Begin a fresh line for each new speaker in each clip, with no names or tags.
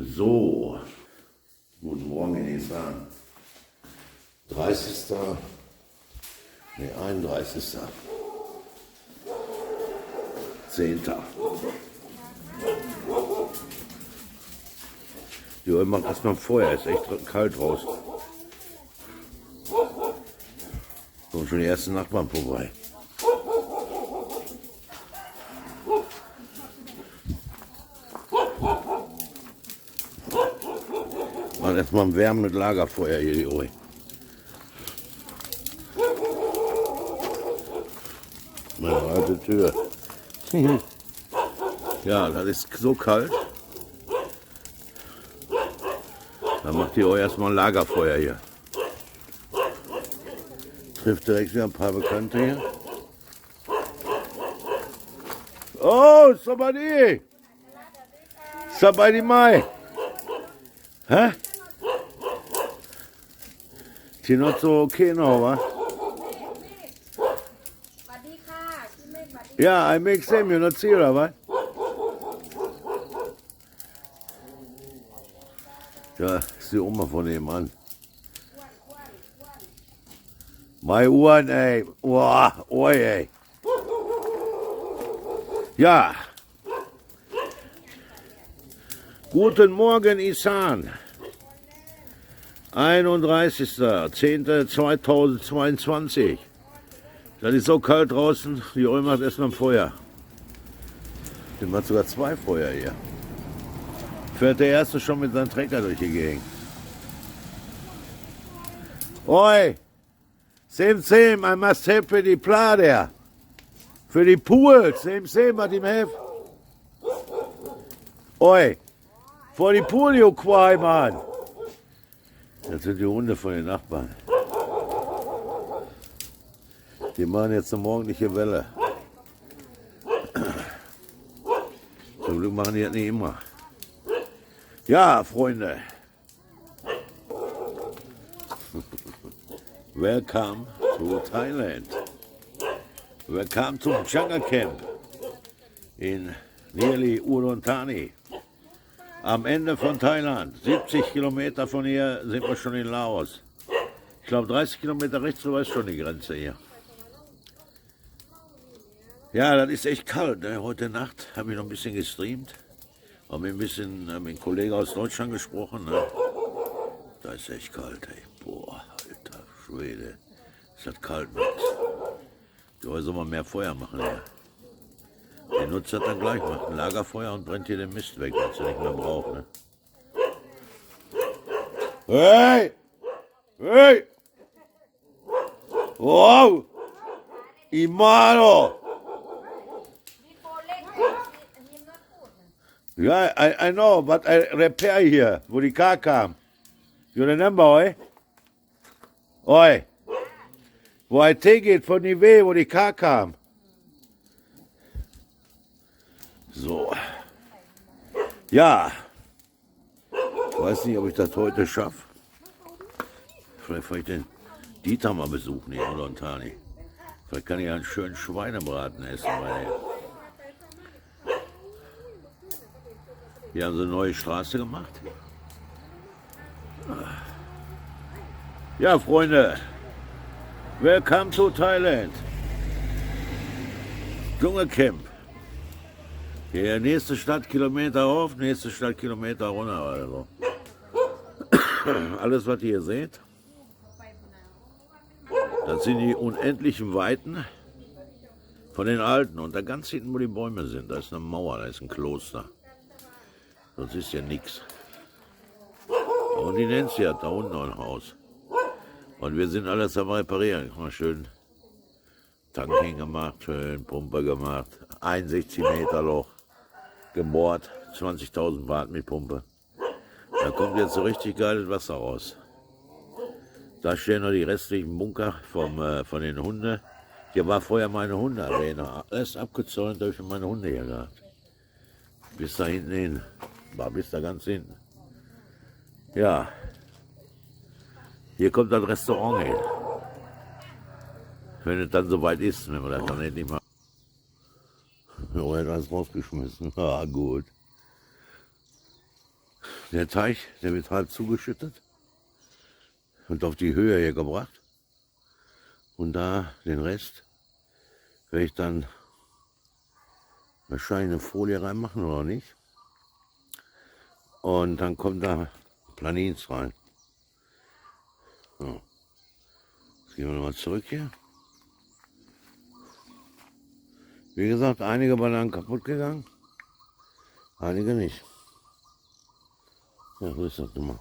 So, guten Morgen in Isan. 30. Ne, 31. 10. Die Uhr macht erstmal Feuer, ist echt kalt raus. Kommen schon die ersten Nachbarn vorbei. Machen erstmal ein wärmendes Lagerfeuer hier, die Uhr. Meine alte Tür. Ja, das ist so kalt. Dann macht die Uhr erstmal ein Lagerfeuer hier. Trifft direkt wieder ein paar Bekannte hier. Oh, somebody! Somebody Mai! Hä? Die not so okay now, wa? Ja, I make same, you not see, oder was? Ja, ist die Oma von nebenan. Mein Uhren, ey. Boah, oi, ey. Ja. Guten Morgen, Isan. 31.10.2022. Das ist so kalt draußen, die Uhr macht erstmal ein Feuer. Die macht sogar 2 Feuer hier. Fährt der Erste schon mit seinem Trecker durch die Gegend. Oi! Same, I must help für die Pla there. Für die Pool, same, was ihm helfen. Oi! Vor die Pool, you Quai, Mann! Das sind die Hunde von den Nachbarn. Die machen jetzt eine morgendliche Welle. Zum Glück machen die das nicht immer. Ja, Freunde. Welcome to Thailand. Welcome to Jungle Camp in nearly Udon Thani. Am Ende von Thailand. 70 Kilometer von hier sind wir schon in Laos. Ich glaube 30 Kilometer rechts rüber ist schon die Grenze hier. Ja, das ist echt kalt. Ne? Heute Nacht habe ich noch ein bisschen gestreamt. Habe mit einem Kollegen aus Deutschland gesprochen. Ne? Da ist echt kalt. Ey. Boah, alter Schwede. Ist das kalt mit. Da soll man mehr Feuer machen. Ja. Der nutzt das dann gleich, macht ein Lagerfeuer und brennt hier den Mist weg, was er nicht mehr braucht. Ne? Hey! Hey! Wow! Imano! Yeah, I know, but I repair here, wo die Car kam. You remember, oi? Oi! Wo I take it von Nive, wo die Car kam. So. Ja. Ich weiß nicht, ob ich das heute schaffe. Vielleicht fahre ich den Dieter mal besuchen hier in Udon Thani. Vielleicht kann ich einen schönen Schweinebraten essen. Hier haben sie eine neue Straße gemacht. Ja, Freunde. Welcome to Thailand. Dschungelcamp. Hier, nächste Stadt Kilometer auf, nächste Stadt Kilometer runter. Also. Alles, was ihr hier seht, das sind die unendlichen Weiten von den Alten. Und da ganz hinten, wo die Bäume sind, da ist eine Mauer, da ist ein Kloster. Sonst ist ja nichts. Und die Nancy hat da unten noch ein Haus. Und wir sind alles am Reparieren. Mal schön Tanking gemacht, schön Pumpe gemacht. 61 Meter Loch. Gebohrt, 20.000 Watt mit Pumpe. Da kommt jetzt so richtig geiles Wasser raus. Da stehen noch die restlichen Bunker von den Hunden. Hier war vorher meine Hundearena. Alles abgezäunt, habe ich meine Hunde hier gehabt. Bis da hinten hin. War bis da ganz hinten. Ja. Hier kommt das Restaurant hin. Wenn es dann soweit ist, wenn wir das dann endlich mal. Ja, er hat alles rausgeschmissen. Ah, gut. Der Teich, der wird halb zugeschüttet und auf die Höhe hier gebracht. Und da den Rest werde ich dann wahrscheinlich eine Folie reinmachen oder nicht. Und dann kommt da Planins rein. So. Jetzt gehen wir nochmal zurück hier. Wie gesagt, einige Bananen kaputt gegangen, einige nicht. Ja, so ist das nun mal.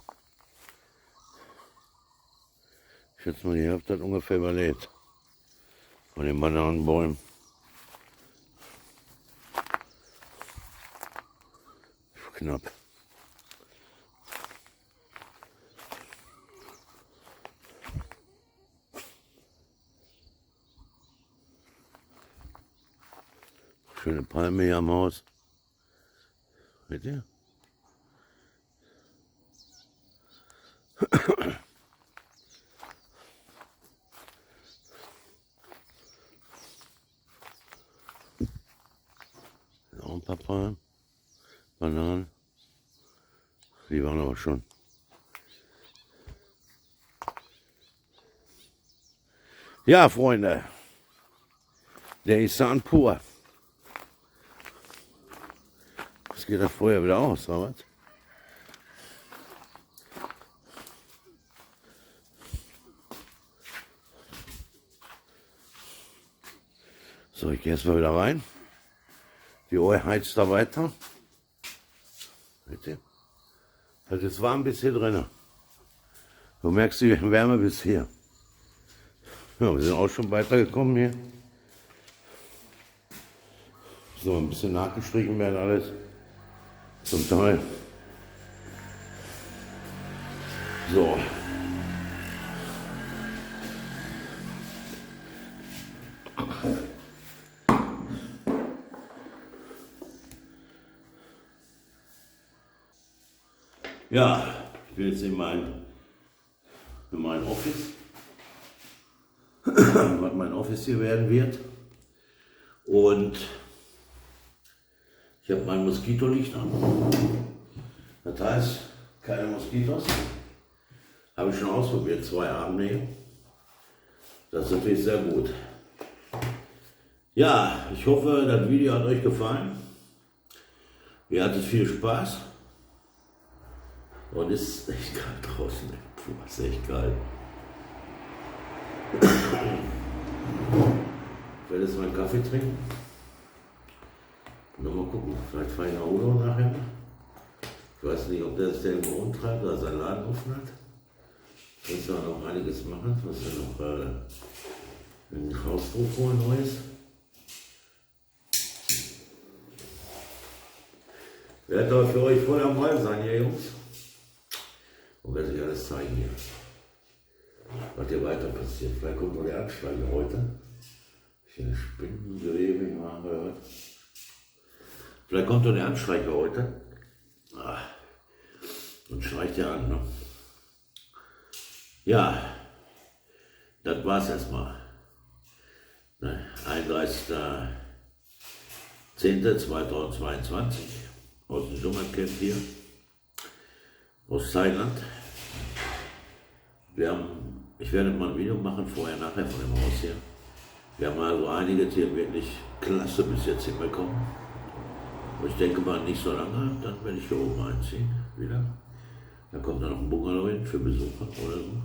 Ich schätze mal, die Hälfte hat ungefähr überlebt. Von den Bananenbäumen. Knapp. Schöne Palme hier am Haus. Seht ihr? Auch ein paar Palmen. Bananen. Die waren aber schon. Ja, Freunde. Der Isan pur. Das geht das Feuer wieder aus, oder was? So, ich gehe erstmal wieder rein. Die Ohr heizt da weiter. Seht ihr? Das ist warm bis hier drin. Du merkst die Wärme bis hier. Ja, wir sind auch schon weitergekommen hier. So, ein bisschen nachgestrichen werden alles. Zum Teil. So. Ja, ich bin jetzt in mein Office, was mein Office hier werden wird. Und ich habe mein Moskitolicht an. Das heißt, keine Moskitos. Habe ich schon ausprobiert, 2 Abende. Das ist natürlich sehr gut. Ja, ich hoffe, das Video hat euch gefallen. Ihr hattet viel Spaß. Und es ist echt kalt draußen. Puh, ist echt kalt. Ich werde jetzt meinen Kaffee trinken. Und nochmal gucken, vielleicht fahre ich nach Udo nachher. Ich weiß nicht, ob der es irgendwo umtreibt oder seinen Laden offen hat. Ich muss da noch einiges machen. Ich muss ja noch ein Hausbuch holen, neues. Ich werde aber für euch voll am Ball sein, ihr Jungs. Und werde euch alles zeigen hier. Was hier weiter passiert. Vielleicht kommt noch der Ansteiger heute. Ich eine Spinnengewebe im Arm gehört. Vielleicht kommt doch der Anstreicher heute. Und streicht ja an, ne? Ja, das war's erstmal. 31.10.2022 aus dem Sommercamp hier, aus Thailand. Ich werde mal ein Video machen, vorher, nachher von dem Haus hier. Wir haben also einige Tiere wirklich klasse bis jetzt hinbekommen. Und ich denke mal nicht so lange, dann werde ich hier oben einziehen wieder. Da kommt dann noch ein Bungalow hin für Besucher oder so,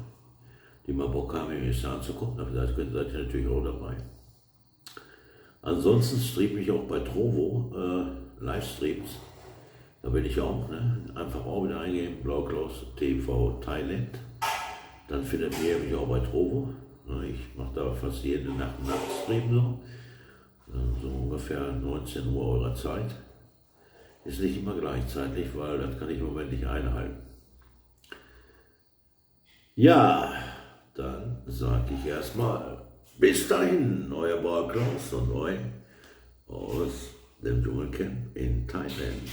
die mal Bock haben, mir das anzugucken. Aber da seid ihr natürlich auch dabei. Ansonsten streame ich auch bei Trovo Livestreams. Da bin ich auch, ne? Einfach auch wieder eingeben, Blauklaus TV Thailand. Dann findet ihr mich auch bei Trovo. Ich mache da fast jede Nacht einen Nachtstream so ungefähr 19 Uhr eurer Zeit. Ist nicht immer gleichzeitig, weil das kann ich im Moment nicht einhalten. Ja, dann sage ich erstmal bis dahin, euer Blauklaus und euch aus dem Dschungelcamp in Thailand.